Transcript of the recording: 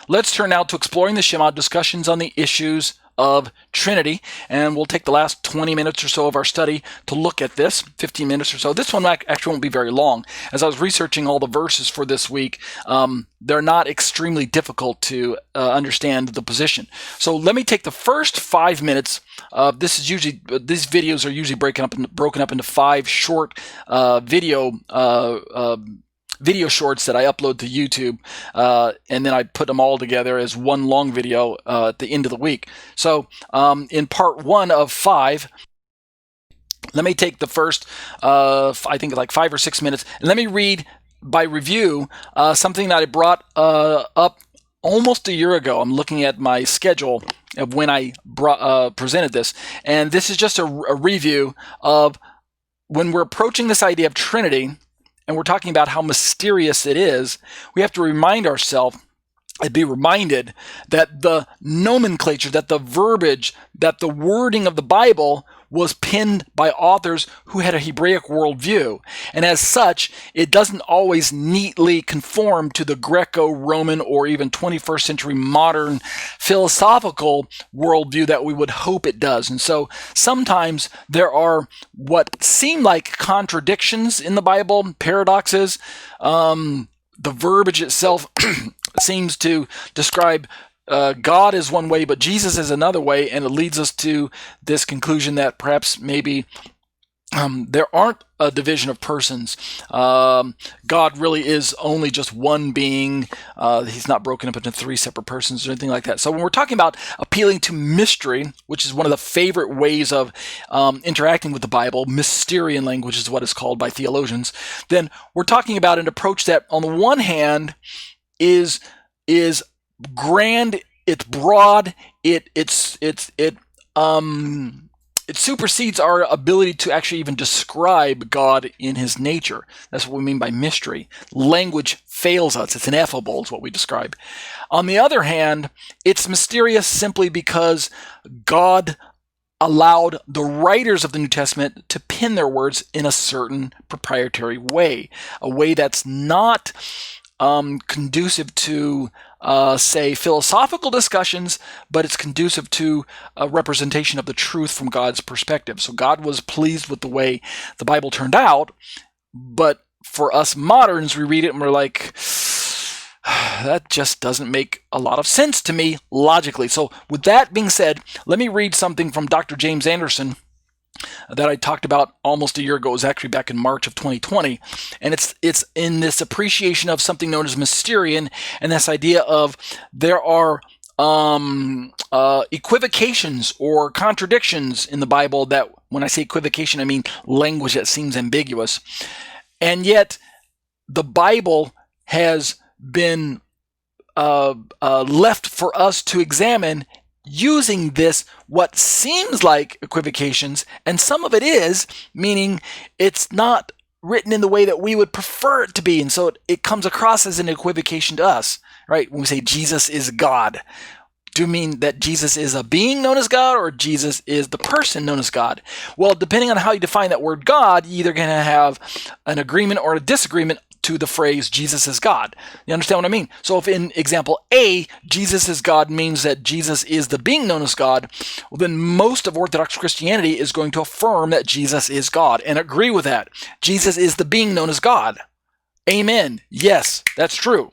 let's turn now to exploring the Shema, discussions on the issues of Trinity, and we'll take the last 20 minutes or so of our study to look at this, 15 minutes or so. This one actually won't be very long. As I was researching all the verses for this week, they're not extremely difficult to understand the position. So let me take the first 5 minutes. These videos are usually broken up into 5 short video shorts that I upload to YouTube, and then I put them all together as one long video at the end of the week. So in part 1 of 5, let me take the first, I think like 5 or 6 minutes, and let me read by review something that I brought up almost a year ago. I'm looking at my schedule of when I presented this, and this is just a review of when we're approaching this idea of Trinity, and we're talking about how mysterious it is. We have to remind ourselves and be reminded that the nomenclature, that the verbiage, that the wording of the Bible was penned by authors who had a Hebraic worldview. And as such, it doesn't always neatly conform to the Greco-Roman or even 21st century modern philosophical worldview that we would hope it does. And so sometimes there are what seem like contradictions in the Bible, paradoxes. The verbiage itself seems to describe God is one way, but Jesus is another way, and it leads us to this conclusion that perhaps maybe there aren't a division of persons. God really is only just one being. He's not broken up into 3 separate persons or anything like that. So when we're talking about appealing to mystery, which is one of the favorite ways of interacting with the Bible, Mysterian language is what it's called by theologians, then we're talking about an approach that on the one hand is grand, it's broad, it supersedes our ability to actually even describe God in his nature. That's what we mean by mystery. Language fails us. It's ineffable, is what we describe. On the other hand, it's mysterious simply because God allowed the writers of the New Testament to pen their words in a certain proprietary way, a way that's not conducive to, say, philosophical discussions, but it's conducive to a representation of the truth from God's perspective. So God was pleased with the way the Bible turned out, but for us moderns, we read it and we're like, that just doesn't make a lot of sense to me logically. So with that being said, let me read something from Dr. James Anderson that I talked about almost a year ago. It was actually back in March of 2020. And it's in this appreciation of something known as Mysterian, and this idea of there are equivocations or contradictions in the Bible that, when I say equivocation, I mean language that seems ambiguous. And yet the Bible has been left for us to examine using this, what seems like equivocations, and some of it is, meaning it's not written in the way that we would prefer it to be, and so it comes across as an equivocation to us, right? When we say Jesus is God, do you mean that Jesus is a being known as God, or Jesus is the person known as God? Well, depending on how you define that word God, you're either going to have an agreement or a disagreement to the phrase Jesus is God. You understand what I mean? So if in example A, Jesus is God means that Jesus is the being known as God, well, then most of Orthodox Christianity is going to affirm that Jesus is God and agree with that. Jesus is the being known as God. Amen. Yes, that's true.